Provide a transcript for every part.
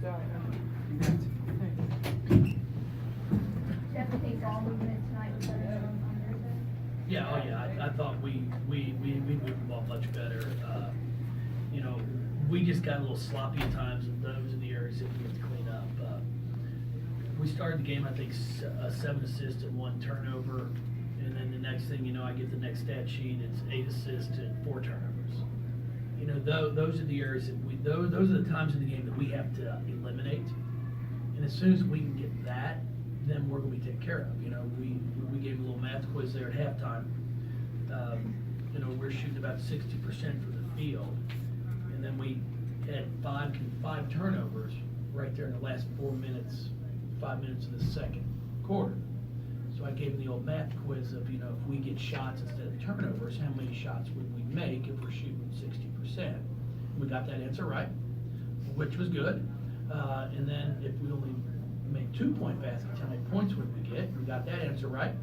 Jeff, I think ball movement tonight was better than on Thursday. Yeah, oh yeah, I thought we moved the ball much better. You know, we just got a little sloppy at times, and those are the areas that we have to clean up. We started the game, I think, 7 assists and 1 turnover, and then the next thing you know, I get the next stat sheet, it's 8 assists and 4 turnovers. You know, those are the areas that those are the times in the game that we have to eliminate. And as soon as we can get that, then we're going to be taken care of. You know, we gave a little math quiz there at halftime. You know, we're shooting about 60% from the field, and then we had five turnovers right there in the last 5 minutes of the second quarter. So I gave them the old math quiz of, you know, if we get shots instead of turnovers, how many shots would we make if we're shooting 60%? We got that answer right, which was good. And then if we only make 2-point baskets, how many points would we get? We got that answer right.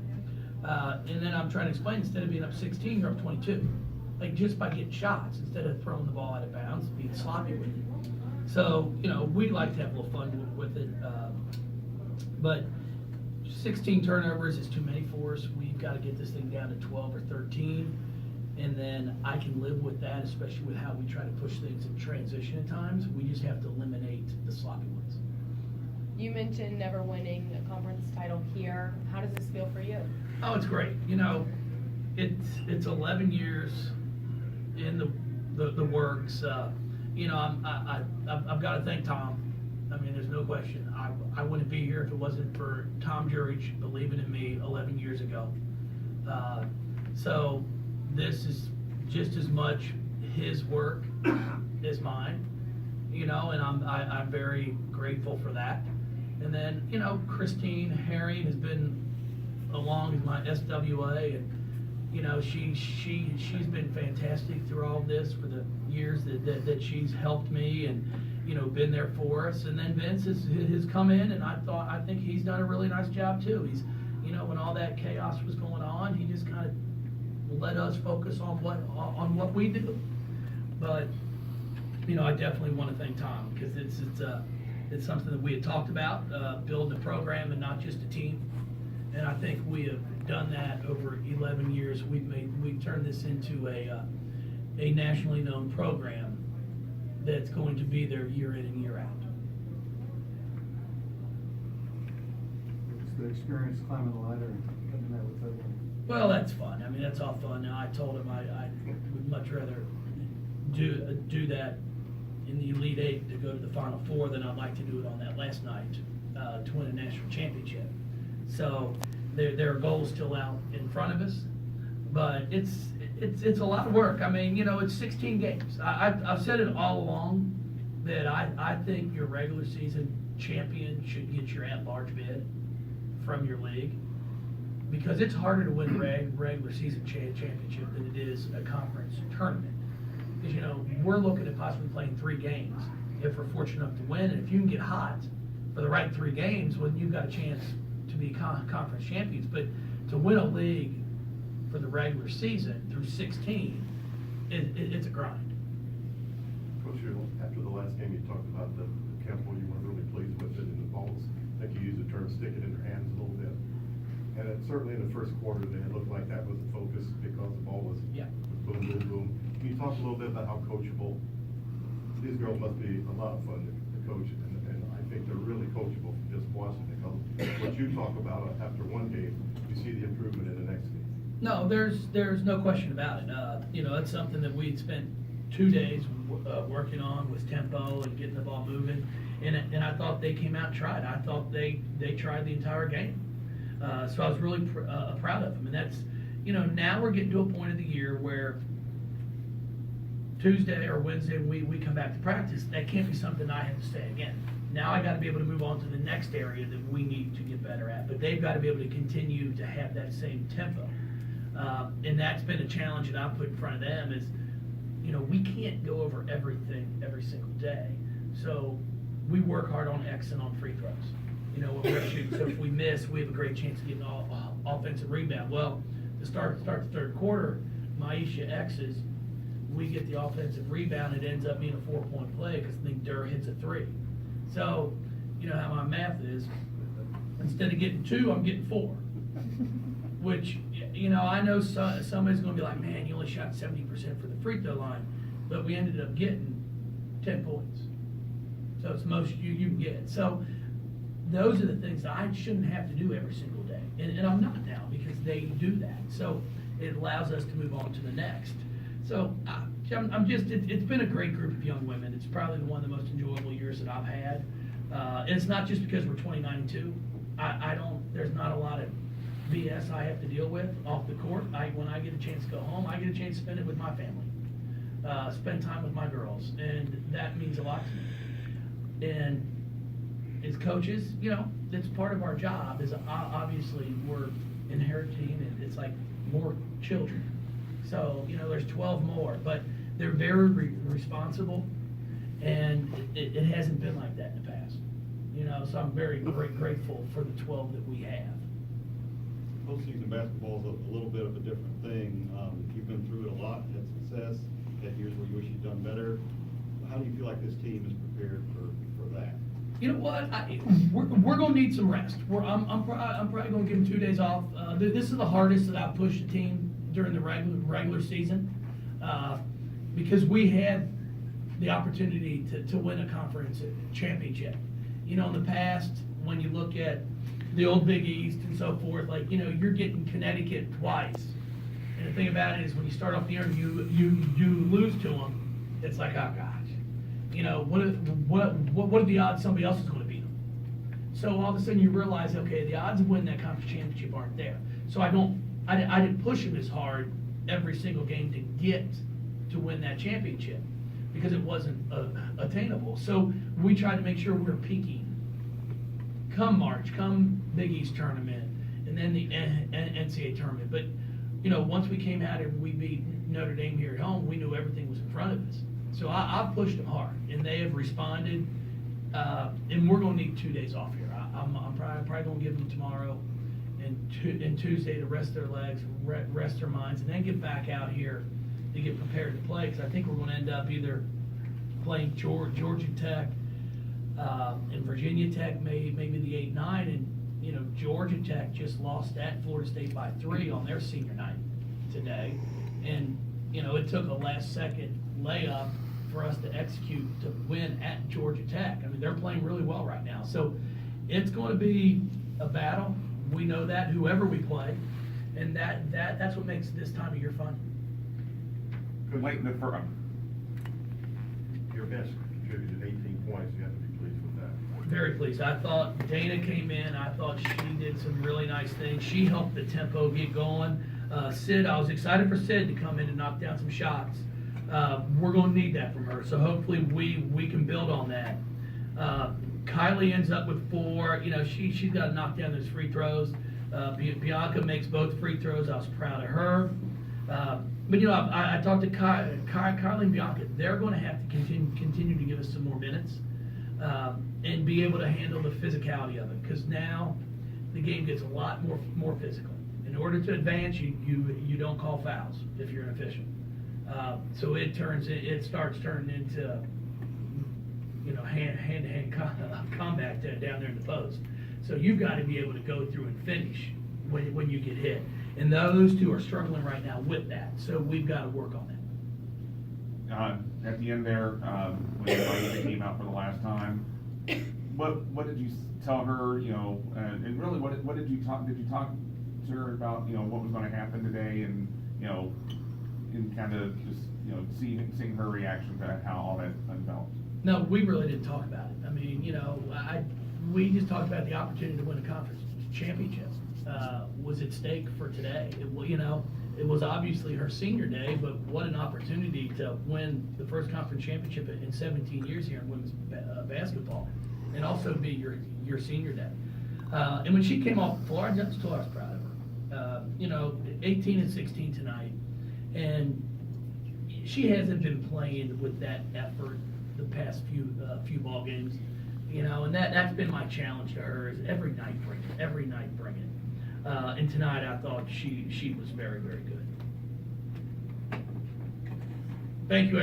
And then I'm trying to explain, instead of being up 16, you're up 22. Like, just by getting shots, instead of throwing the ball out of bounds, being sloppy with it. So, you know, we like to have a little fun with it. But 16 turnovers is too many for us. We've got to get this thing down to 12 or 13. And then I can live with that, especially with how we try to push things in transition at times. We just have to eliminate the sloppy ones. You mentioned never winning a conference title here. How does this feel for you? Oh, it's great. You know, it's 11 years in the works. You know, I've got to thank Tom. I mean, there's no question. I wouldn't be here if it wasn't for Tom Jurich believing in me 11 years ago. So this is just as much his work as mine. You know, and I'm very grateful for that. And then, you know, Christine Herring has been along as my SWA, and you know, she's been fantastic through all this for the years that she's helped me and, you know, been there for us. And then Vince has come in, and I think he's done a really nice job too. He's, you know, when all that chaos was going on, he just kind of let us focus on what we do. But, you know, I definitely want to thank Tom, because it's something that we had talked about, building a program and not just a team. And I think we have done that over 11 years. We've turned this into a nationally known program that's going to be there year in and year out. It's the experience climbing the ladder and getting that with everyone. Well, that's fun. I mean, that's all fun. Now, I told him I would much rather do that in the Elite Eight to go to the Final Four than I'd like to do it on that last night to win a national championship. So there are goals still out in front of us, but it's a lot of work. I mean, you know, it's 16 games. I've said it all along that I think your regular season champion should get your at-large bid from your league, because it's harder to win a regular season championship than it is a conference tournament. Because, you know, we're looking at possibly playing 3 games if we're fortunate enough to win, and if you can get hot for the right 3 games, well, you've got a chance to be conference champions. But to win a league for the regular season through 16, it's a grind. Coach, after the last game, you talked about the Campbell, you weren't really pleased with it, and the balls, I think you used the term stick it in their hands a little bit. And it, certainly in the first quarter, it looked like that was the focus, because the ball was boom, boom, boom. Can you talk a little bit about how coachable? These girls must be a lot of fun to coach, and I think they're really coachable from just watching it. What you talk about after one game, you see the improvement in the next game. No, there's no question about it. You know, it's something that we'd spent 2 days working on, with tempo and getting the ball moving, and I thought they came out and tried. I thought they tried the entire game. So I was really proud of them. And that's, you know, now we're getting to a point of the year where Tuesday or Wednesday we come back to practice. That can't be something I have to say again. Now I got to be able to move on to the next area that we need to get better at. But they've got to be able to continue to have that same tempo. And that's been a challenge that I've put in front of them is, you know, we can't go over everything every single day. So we work hard on X and on free throws. You know, when we're shooting. So if we miss, we have a great chance of getting offensive rebound. Well, to start the third quarter, Maisha X's, we get the offensive rebound. It ends up being a 4-point play because I think Durr hits a 3. So, you know how my math is, instead of getting 2, I'm getting 4. Which, you know, I know somebody's gonna be like, man, you only shot 70% for the free throw line, but we ended up getting 10 points. So it's the most you can get. So those are the things that I shouldn't have to do every single day. And I'm not now, because they do that. So it allows us to move on to the next. So I'm just, it's been a great group of young women. It's probably one of the most enjoyable years that I've had. And it's not just because we're 29-2. There's not a lot of BS I have to deal with off the court. When I get a chance to go home, I get a chance to spend it with my family, spend time with my girls, and that means a lot to me. And as coaches, you know, it's part of our job. Is obviously we're inheriting, and it's like more children. So you know, there's 12 more, but they're very responsible, and it hasn't been like that in the past. You know, so I'm very grateful for the 12 that we have. Postseason basketball is a little bit of a different thing. You've been through it a lot, had success, had years where you wish you'd done better. How do you feel like this team is prepared for that? You know what? We're going to need some rest. I'm probably going to give them 2 days off. This is the hardest that I've pushed the team during the regular season, because we had the opportunity to win a conference championship. You know, in the past, when you look at the old Big East and so forth, like, you know, you're getting Connecticut twice. And the thing about it is, when you start off the year and you lose to them, it's like, oh gosh, you know, what are the odds somebody else is going to beat them? So all of a sudden you realize, okay, the odds of winning that conference championship aren't there. So I didn't push them as hard every single game to get to win that championship, because it wasn't attainable. So we tried to make sure we were peaking come March, come Big East tournament, and then the NCAA tournament. But, you know, once we came out and we beat Notre Dame here at home, we knew everything was in front of us. So I've pushed them hard, and they have responded. And we're going to need 2 days off here. I'm probably going to give them tomorrow and Tuesday to rest their legs, rest their minds, and then get back out here to get prepared to play. Because I think we're going to end up either playing Georgia Tech and Virginia Tech, maybe the 8-9, and you know, Georgia Tech just lost at Florida State by 3 on their senior night today, and you know, it took a last-second layup for us to execute to win at Georgia Tech. I mean, they're playing really well right now, so it's going to be a battle. We know that, whoever we play, and that's what makes this time of year fun. Good. Late in the first. Your bench contributed 18 points, you have to be pleased with that. Very pleased. I thought Dana came in, I thought she did some really nice things. She helped the tempo get going. Sid, I was excited for Sid to come in and knock down some shots. We're going to need that from her, so hopefully we can build on that. Kylie ends up with 4. You know, she's got to knock down those free throws. Bianca makes both free throws. I was proud of her. But you know, I talked to Kylie and Bianca. They're going to have to continue to give us some more minutes and be able to handle the physicality of it, because now the game gets a lot more physical. In order to advance, you don't call fouls if you're an official. So it starts turning into, you know, hand-to-hand combat down there in the post. So you've got to be able to go through and finish when you get hit. And those two are struggling right now with that. So we've got to work on that. At the end there, when you came out for the last time, what did you tell her? You know, and really, what did you talk? Did you talk to her about, you know, what was going to happen today, and you know, and kind of just, you know, seeing her reaction to how all that unveiled? No, we really didn't talk about it. I mean, you know, we just talked about the opportunity to win a conference championship was at stake for today. You know, it was obviously her senior day, but what an opportunity to win the first conference championship in 17 years here in women's basketball, and also be your senior day. And when she came off the floor, I was proud of her. You know, 18 and 16 tonight, and she hasn't been playing with that effort the past few ball games. You know, and that's been my challenge to her, is every night bring it. And tonight I thought she was very, very good. Thank you, everyone.